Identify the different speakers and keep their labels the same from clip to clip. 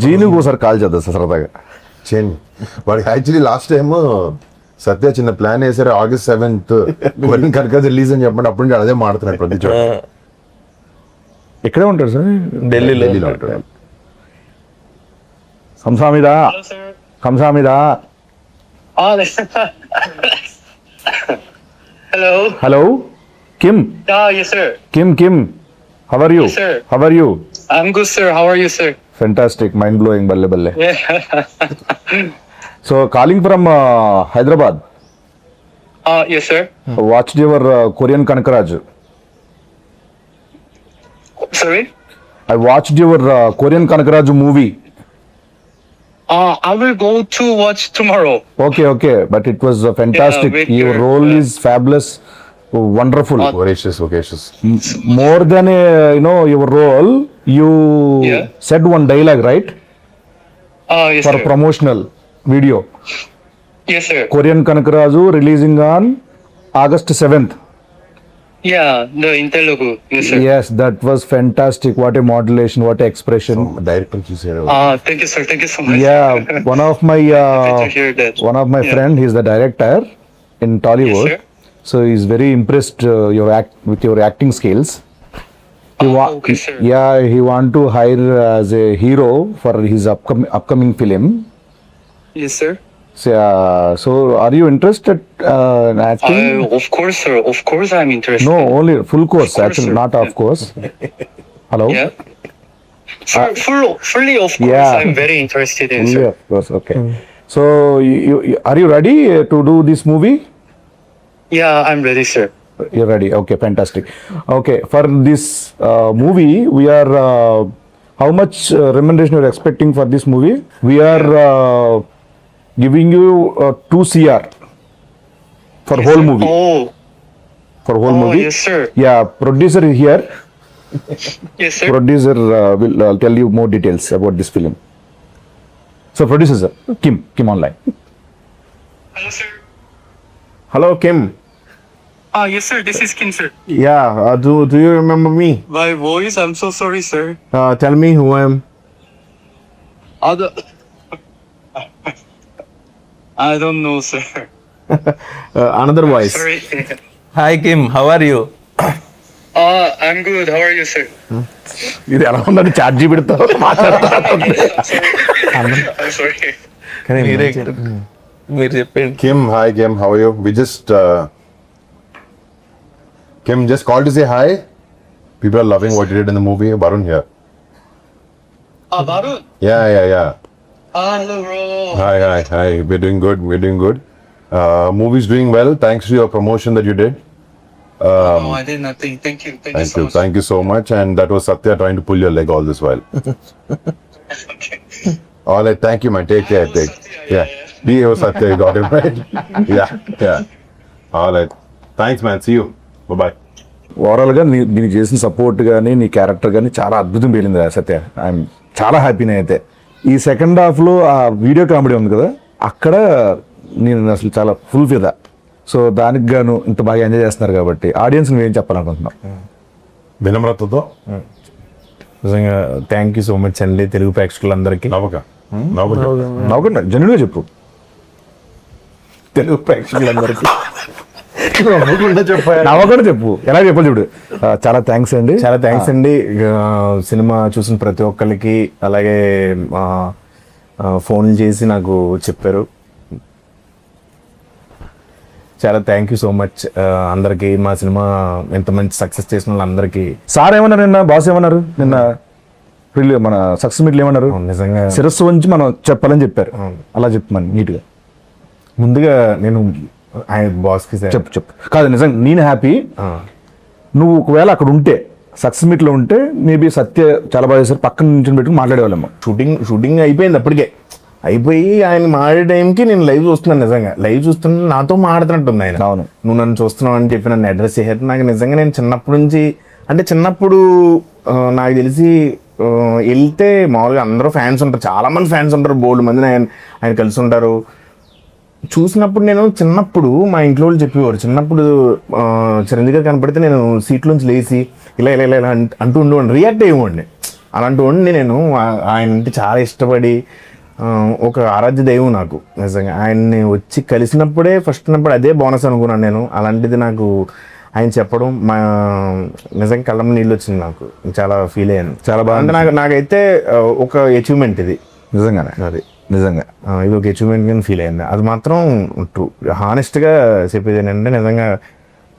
Speaker 1: జీనుకు ఒకసారి కాల్ చేద్దాం సార్ సరదాగా
Speaker 2: చేయండి. వాడికి యాక్చువల్లీ లాస్ట్ టైం సత్య చిన్న ప్లాన్ వేసారు, August 7th కనుక రిలీజ్ అని చెప్పండి. అప్పుడు నుంచి అదే మాడుతున్నాడు ప్రతి చోట.
Speaker 1: ఎక్కడే ఉంటాడు సార్?
Speaker 2: ఢిల్లీలో ఉంటాడు.
Speaker 1: కంసామిదా కంసామిదా. Hello Kim.
Speaker 3: Yes, sir.
Speaker 1: Kim how are you?
Speaker 3: Yes, sir.
Speaker 1: How are you?
Speaker 3: I'm good, sir. How are you, sir?
Speaker 1: Fantastic, mind blowing, balle.
Speaker 3: Yeah.
Speaker 1: So calling from Hyderabad.
Speaker 3: Yes, sir.
Speaker 1: Watched your Korean Kanakaraj.
Speaker 3: Sorry?
Speaker 1: I watched your Korean Kanakaraj movie.
Speaker 3: I will go to watch tomorrow.
Speaker 1: Okay, but it was fantastic.
Speaker 3: with
Speaker 1: Your
Speaker 3: your-
Speaker 1: role is fabulous, wonderful.
Speaker 2: Voracious.
Speaker 1: More than your role, you
Speaker 3: Yeah.
Speaker 1: said one dialogue, right?
Speaker 3: Yes,
Speaker 1: For
Speaker 3: sir.
Speaker 1: promotional video.
Speaker 3: Yes, sir.
Speaker 1: Korean Kanakaraju releasing on August 7th.
Speaker 3: Yeah, the in Telugu. Yes, sir.
Speaker 1: Yes, that was fantastic. What a modulation, what a expression.
Speaker 2: Director చూసాడు.
Speaker 3: Thank you, sir. Thank you so much.
Speaker 1: Yeah, one of my
Speaker 3: Happy to hear that. Yeah.
Speaker 1: friend, he's the director in Tollywood.
Speaker 3: Yes, sir.
Speaker 1: So he's very impressed with your acting skills.
Speaker 3: Okay, sir.
Speaker 1: Yeah, he want to hire as a hero for his upcoming film.
Speaker 3: Yes, sir.
Speaker 1: So are you interested in acting?
Speaker 3: Of course, sir. Of course, I'm interested.
Speaker 1: No, only full course,
Speaker 3: Of course,
Speaker 1: actually,
Speaker 3: sir.
Speaker 1: not of course. Hello?
Speaker 3: Yeah. Sir, fully, of course,
Speaker 1: Yeah.
Speaker 3: I'm very interested in,
Speaker 1: Only
Speaker 3: sir.
Speaker 1: of course, okay. So are you ready to do this movie?
Speaker 3: Yeah, I'm ready, sir.
Speaker 1: You're ready. Okay, fantastic. Okay, for this movie, we are how much remuneration you're expecting for this movie? We are giving you 2 CR for whole movie. For whole movie.
Speaker 3: Yes, sir.
Speaker 1: Yeah, producer is here.
Speaker 3: Yes, sir.
Speaker 1: Producer will tell you more details about this film. So producer sir, Kim online.
Speaker 3: Hello, sir.
Speaker 4: Hello, Kim.
Speaker 3: Yes, sir. This is Kim, sir.
Speaker 4: Yeah, do you remember me?
Speaker 3: My voice, I'm so sorry, sir.
Speaker 4: Tell me who I am.
Speaker 3: Other... I don't know, sir.
Speaker 4: Another voice.
Speaker 3: Sorry.
Speaker 5: Hi Kim, how are you?
Speaker 3: I'm good. How are you, sir?
Speaker 1: ఇది ఎలా ఉందని charge పెడతావు
Speaker 3: I'm sorry.
Speaker 5: మీరు చెప్పండి.
Speaker 2: Kim, hi Kim, how are you? We just Kim just called to say hi. People are loving what you did in the movie. Varun here.
Speaker 3: Varun.
Speaker 2: Yeah.
Speaker 3: Hello, bro.
Speaker 2: Hi. We're doing good. Movie's doing well thanks to your promotion that you did.
Speaker 3: No, I did nothing. Thank you so much.
Speaker 2: Thank you so much. And that was Satya trying to pull your leg all this while.
Speaker 3: Okay.
Speaker 2: All right, thank you, man. Take care. Yeah. Be here, Satya. You got it right. Yeah. All right. Thanks, man. See you. Bye.
Speaker 1: Overall గా దీనికి చేసిన support కానీ నీ character కానీ చాలా అద్భుతం పేలింది సత్య. I'm చాలా హ్యాపీనే అయితే. ఈ సెకండ్ హాఫ్ లో ఆ వీడియో కామెడీ ఉంది కదా, అక్కడ నేను అసలు చాలా ఫుల్ ఫిదా. సో దానికి గాను ఇంత బాగా ఎంజాయ్ చేస్తున్నారు కాబట్టి ఆడియన్స్ నువ్వేం చెప్పాలనుకుంటున్నావు?
Speaker 2: వినమ్రతతో
Speaker 4: నిజంగా థ్యాంక్ యూ సో మచ్ అండి తెలుగు ప్రేక్షకులందరికీ.
Speaker 1: నవ్వకుండా జెన్యున్గా చెప్పు.
Speaker 4: తెలుగు ప్రేక్షకులందరికీ
Speaker 1: నవ్వకుండా చెప్పు, ఎలా చెప్పాలి చూడు. చాలా థ్యాంక్స్ అండి.
Speaker 4: చాలా థ్యాంక్స్ అండి. సినిమా చూసిన ప్రతి ఒక్కరికి, అలాగే ఫోన్లు చేసి నాకు చెప్పారు. చాలా థ్యాంక్ యూ సో మచ్ అందరికి. మా సినిమా ఎంత మంచి సక్సెస్ చేసిన వాళ్ళందరికీ.
Speaker 1: సార్ ఏమన్నారు నిన్న, బాస్ ఏమన్నారు నిన్న మన సక్సెస్ మీట్లు ఏమన్నారు?
Speaker 4: నిజంగా
Speaker 1: శిరస్సు వంచి మనం చెప్పాలని చెప్పారు. అలా చెప్పమని నీట్గా.
Speaker 4: ముందుగా నేను బాస్కి
Speaker 1: చెప్పు కాదు, నిజంగా నేను హ్యాపీ. నువ్వు ఒకవేళ అక్కడ ఉంటే, సక్సెస్ మీట్లో ఉంటే, మేబీ సత్య చాలా బాగా చేశారు, పక్కన నుంచి పెట్టుకుని మాట్లాడేవాళ్ళము.
Speaker 4: షూటింగ్ అయిపోయింది, అప్పటికే అయిపోయి ఆయన మాడే టైంకి నేను లైవ్ చూస్తున్నాను. నిజంగా లైవ్ చూస్తున్నా నాతో మాడుతున్నట్టుంది ఆయన.
Speaker 1: అవును,
Speaker 4: నువ్వు నన్ను చూస్తున్నావు అని చెప్పి నన్ను అడ్రస్ చేశారు. నాకు నిజంగా నేను చిన్నప్పటి నుంచి, అంటే చిన్నప్పుడు నాకు తెలిసి వెళ్తే మామూలుగా అందరూ ఫ్యాన్స్ ఉంటారు, చాలా మంది ఫ్యాన్స్ ఉంటారు, బోల్డ్ మంది ఆయన కలిసి ఉంటారు. చూసినప్పుడు నేను చిన్నప్పుడు మా ఇంట్లో వాళ్ళు చెప్పేవారు, చిన్నప్పుడు చిరంజీవి గారు కనపడితే నేను సీట్లోంచి లేచి ఇలా ఇలా ఇలా ఇలా అంటూ ఉండేవాడిని, రియాక్ట్ అయ్యేవాడిని. అలాంటి వాడిని నేను. ఆయన అంటే చాలా ఇష్టపడి ఒక ఆరాధ్య దైవం నాకు నిజంగా. ఆయన్ని వచ్చి కలిసినప్పుడే ఫస్ట్ అదే బోనస్ అనుకున్నాను నేను. అలాంటిది నాకు ఆయన చెప్పడం నిజంగా కళ్ళం నీళ్ళు వచ్చింది, నాకు చాలా ఫీల్ అయ్యాను. చాలా బాగా అంటే నాకైతే ఒక అచీవ్మెంట్ ఇది
Speaker 1: నిజంగానే,
Speaker 4: అది
Speaker 1: నిజంగా
Speaker 4: ఇది ఒక అచీవ్మెంట్ కింద ఫీల్ అయింది. అది మాత్రం ట్రూ. హానెస్ట్గా చెప్పేది ఏంటంటే నిజంగా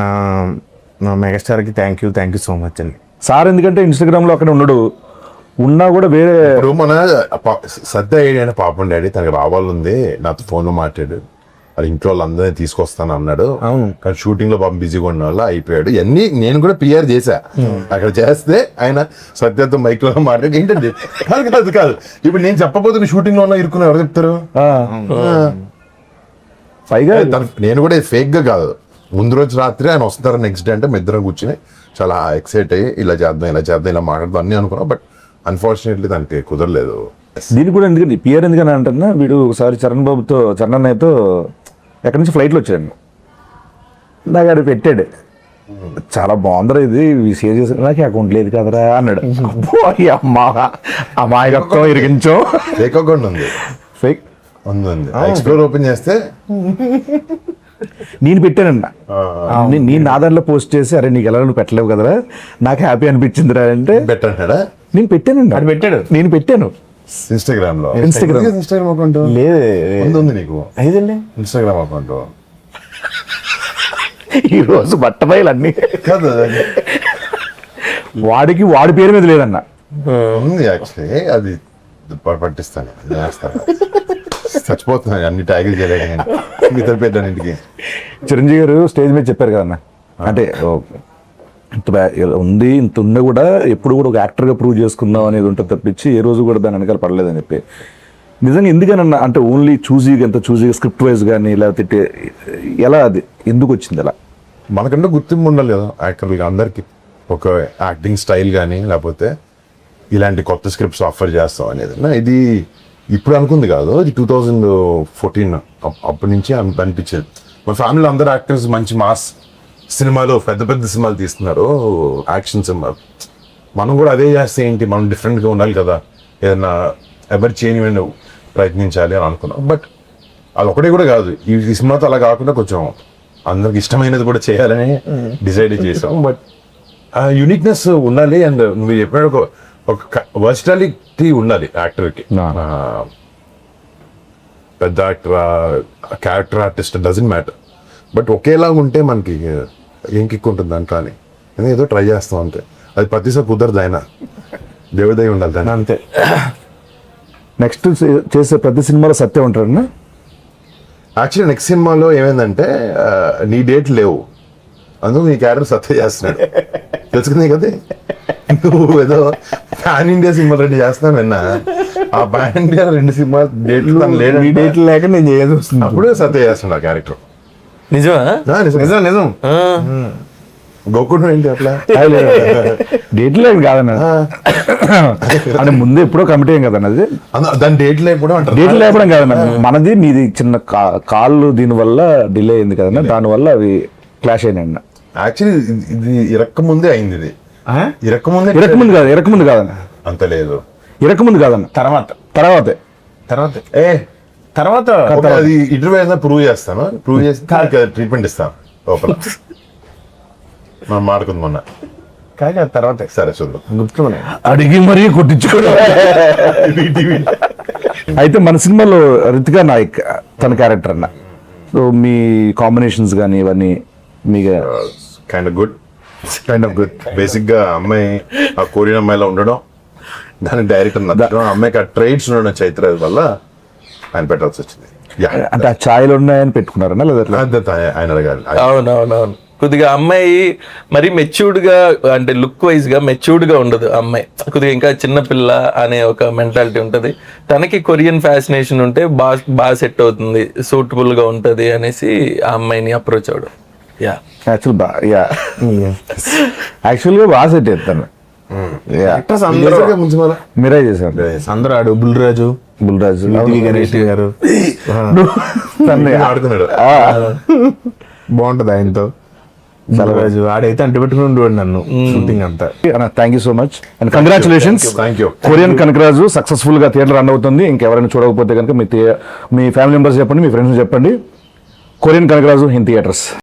Speaker 4: నా మెగాస్టార్కి థ్యాంక్ యూ సో మచ్ అండి.
Speaker 1: సార్ ఎందుకంటే ఇన్స్టాగ్రామ్లో అక్కడ ఉండడు, ఉన్నా కూడా వేరే
Speaker 2: ఇప్పుడు మన సద్ద ఏడైనా పాపం డాడీ తనకి రావాలంది, నాతో ఫోన్లో మాట్లాడు, అది ఇంట్లో వాళ్ళందరినీ తీసుకొస్తాను అన్నాడు.
Speaker 4: అవును.
Speaker 2: కానీ షూటింగ్ లో పాపం బిజీగా ఉన్న వల్ల అయిపోయాడు. ఇవన్నీ నేను కూడా పిఆర్ చేశా. అక్కడ చేస్తే ఆయన సత్యతో మైక్ లో మాట్లాడి ఏంటండి కాదు ఇప్పుడు నేను చెప్పబోతున్న షూటింగ్ లో ఉన్నా ఇరుకున్నా ఎవరు చెప్తారు?
Speaker 1: పైగా
Speaker 2: నేను కూడా ఫేక్ గా కాదు, ముందు రోజు రాత్రి ఆయన వస్తారు నెక్స్ట్ డే అంటే మీ ఇద్దరం కూర్చుని చాలా ఎక్సైట్ అయ్యి ఇలా చేద్దాం ఇలా మాట్లాడదాం అన్నీ అనుకున్నాం. బట్ అన్ఫార్చునేట్లీ దానికి కుదరలేదు.
Speaker 1: దీనికి కూడా ఎందుకండి పిఆర్ ఎందుకని అంటున్నా, వీడు ఒకసారి చరణ్ అన్నయ్యతో ఎక్కడి నుంచి ఫ్లైట్లో వచ్చాడు, నాకు అది పెట్టాడు, చాలా బాగుందిరా ఇది షేర్ చేసి, నాకు అకౌంట్ లేదు కదరా అన్నాడు. అమాయకత్వం ఇరిగించో.
Speaker 2: ఫేక్ అకౌంట్ ఉంది,
Speaker 1: ఫేక్
Speaker 2: ఉంది. ఎక్స్ప్లోర్ ఓపెన్ చేస్తే
Speaker 1: నేను పెట్టానన్న, నేను నా దాంట్లో పోస్ట్ చేసి అరే నీకు ఎలా నువ్వు పెట్టలేవు కదరా నాకు హ్యాపీ అనిపించిందిరా అంటే
Speaker 2: పెట్టంటాడా?
Speaker 1: నేను పెట్టానండి.
Speaker 4: అది పెట్టాడు,
Speaker 1: నేను పెట్టాను
Speaker 2: ఇన్స్టాగ్రామ్ లో.
Speaker 1: ఇన్స్టాగ్రామ్
Speaker 2: అకౌంట్
Speaker 4: లేదు
Speaker 2: ఉంది నీకు?
Speaker 4: ఐదండి
Speaker 2: ఇన్స్టాగ్రామ్ అకౌంట్
Speaker 1: ఈ రోజు బట్టబయలు అన్ని
Speaker 2: కాదు,
Speaker 1: వాడి పేరు మీద లేదన్న,
Speaker 2: ఉంది యాక్చువల్లీ. అది పట్టిస్తాను, చేస్తాను. చచ్చిపోతున్నాను అన్ని ట్యాగిల్ చేయలేక ఇతర పెట్టాను ఇంటికి.
Speaker 1: చిరంజీవి గారు స్టేజ్ మీద చెప్పారు కదన్న, అంటే ఇంత ఉన్నా కూడా ఎప్పుడు కూడా ఒక యాక్టర్గా ప్రూవ్ చేసుకుందాం అనేది ఉంటుంది తప్పించి ఏ రోజు కూడా దాని వెనకాల పడలేదని చెప్పి. నిజంగా ఎందుకనన్నా అంటే ఓన్లీ చూజీగా స్క్రిప్ట్ వైజ్ కానీ లేకపోతే ఎలా, అది ఎందుకు వచ్చింది అలా?
Speaker 2: మనకంటే గుర్తింపు ఉండాలి కదా యాక్టర్లుగా, అందరికి ఒక యాక్టింగ్ స్టైల్ కానీ లేకపోతే ఇలాంటి కొత్త స్క్రిప్ట్స్ ఆఫర్ చేస్తాం అనేది. ఇది ఇప్పుడు అనుకుంది కాదు, ఇది 2014 అప్పటి నుంచి అనిపించేది. మా ఫ్యామిలీలో అందరు యాక్టర్స్ మంచి మాస్ సినిమాలు, పెద్ద సినిమాలు తీస్తున్నారు, యాక్షన్ సినిమాలు. మనం కూడా అదే చేస్తే ఏంటి, మనం డిఫరెంట్గా ఉండాలి కదా, ఏదైనా ఎవరు చేయని ప్రయత్నించాలి అని అనుకున్నాం. బట్ అది ఒకటే కూడా కాదు, ఈ సినిమాతో అలా కాకుండా కొంచెం అందరికి ఇష్టమైనది కూడా చేయాలని డిసైడ్ చేసాం. బట్ యూనిక్నెస్ ఉండాలి, అండ్ నువ్వు చెప్పిన ఒక వర్సిటాలిటీ ఉండాలి యాక్టర్కి. పెద్ద actor, character artist doesn't matter, but ఒకేలాగా ఉంటే మనకి ఏం కిక్ ఉంటుంది దాంట్లో అని ఏదో ట్రై చేస్తాం అంతే. అది ప్రతిసారి కుదరదు, ఆయన దేవుదై ఉండాలి దాన్ని
Speaker 4: అంతే.
Speaker 1: నెక్స్ట్ చేసే ప్రతి సినిమాలో సత్యం ఉంటారన్నా.
Speaker 2: యాక్చువల్లీ నెక్స్ట్ సినిమాలో ఏమైందంటే నీ డేట్ లేవు, అందుకు నీ క్యారెక్టర్ సత్య చేస్తున్నాడు. తెలుసుకుంది కదా, నువ్వు ఏదో పాన్ ఇండియా సినిమా రెడీ చేస్తున్నావు విన్నా. ఆ పాన్ ఇండియా 2 సినిమా డేట్లు
Speaker 4: డేట్లు లేక నేను చేయాల్సి వస్తుంది.
Speaker 2: అప్పుడే సత్య చేస్తున్నాడు ఆ క్యారెక్టర్.
Speaker 5: నిజమా?
Speaker 4: నిజం.
Speaker 2: గోకుడు ఏంటి అట్లా
Speaker 1: డేట్ లేదు కాదన్న, అంటే ముందు ఎప్పుడో కమిటీ అయ్యాం కదన్న, అది
Speaker 2: దాని డేట్ లేకపోవడం అంటారు.
Speaker 1: డేట్ లేపడం కాదన్న, మనది మీది చిన్న కాళ్ళు దీనివల్ల డిలే అయింది కదన్న, దానివల్ల అవి క్లాష్ అయినాయి అన్న.
Speaker 2: యాక్చువల్లీ ఇది ఇరక్క ముందే అయింది. ఇది ఇరక్కముందు
Speaker 1: కాదన్న,
Speaker 2: అంత లేదు,
Speaker 1: ఇరకముందు కాదన్న, తర్వాతే
Speaker 4: తర్వాత
Speaker 2: అది ఇంటర్వ్యూ అయినా ప్రూవ్ చేస్తాను, ప్రూవ్ చేసి ట్రీట్మెంట్ ఇస్తాను లోపల. మనం మాడుకుంది మొన్న.
Speaker 4: తర్వాత
Speaker 2: సరే చూద్దాం.
Speaker 4: గుర్తున్నా
Speaker 1: అడిగి మరీ కొట్టించుకోవడం. అయితే మన సినిమాలో రితికా నాయక్ తన క్యారెక్టర్ అన్న, సో మీ కాంబినేషన్స్ కానీ ఇవన్నీ మీకు
Speaker 2: కైండ్ ఆఫ్ గుడ్. బేసిక్ గా అమ్మాయి ఆ కొరియన్ అమ్మాయిలో ఉండడం, దాని డైరెక్టర్ నచ్చడం, అమ్మాయికి ఆ ట్రైడ్స్ ఉండడం చైత్ర వల్ల ఆయన పెట్టాల్సి వచ్చింది.
Speaker 1: అంటే ఆ ఛాయలు ఉన్నాయని పెట్టుకున్నారన్నా లేదా?
Speaker 2: ఆయన అడగాలి.
Speaker 5: అవునవునవును. కొద్దిగా అమ్మాయి మరి మెచ్యూర్డ్ గా, అంటే లుక్ వైజ్ గా మెచ్యూర్డ్ గా ఉండదు అమ్మాయి, కొద్దిగా ఇంకా చిన్నపిల్ల అనే ఒక మెంటాలిటీ ఉంటది. తనకి కొరియన్ ఫ్యాసినేషన్ ఉంటే బాగా సెట్ అవుతుంది, సూటబుల్ గా ఉంటది అనేసి ఆ అమ్మాయిని అప్రోచ్ అవడం.
Speaker 1: యాక్చువల్గా బాగా సెట్ చేస్తాను. మీరే చేశాను.
Speaker 4: అందరూ ఆడు బుల్రాజు
Speaker 1: బుల్రాజ్
Speaker 4: గణేష్ గారు
Speaker 2: ఆడుకున్నాడు.
Speaker 4: బాగుంటది ఆయనతో బలరాజు ఆడైతే అంటు పెట్టుకుని ఉండేవాడు నన్ను షూటింగ్ అంతా.
Speaker 1: Thank you so much and congratulations.
Speaker 2: Thank you.
Speaker 1: Korean Kanakaraju successful గా థియేటర్ రన్ అవుతుంది. ఇంకెవరైనా చూడకపోతే కనుక మీ ఫ్యామిలీ మెంబర్స్ చెప్పండి, మీ ఫ్రెండ్స్ చెప్పండి. Korean Kanakaraju in theatres.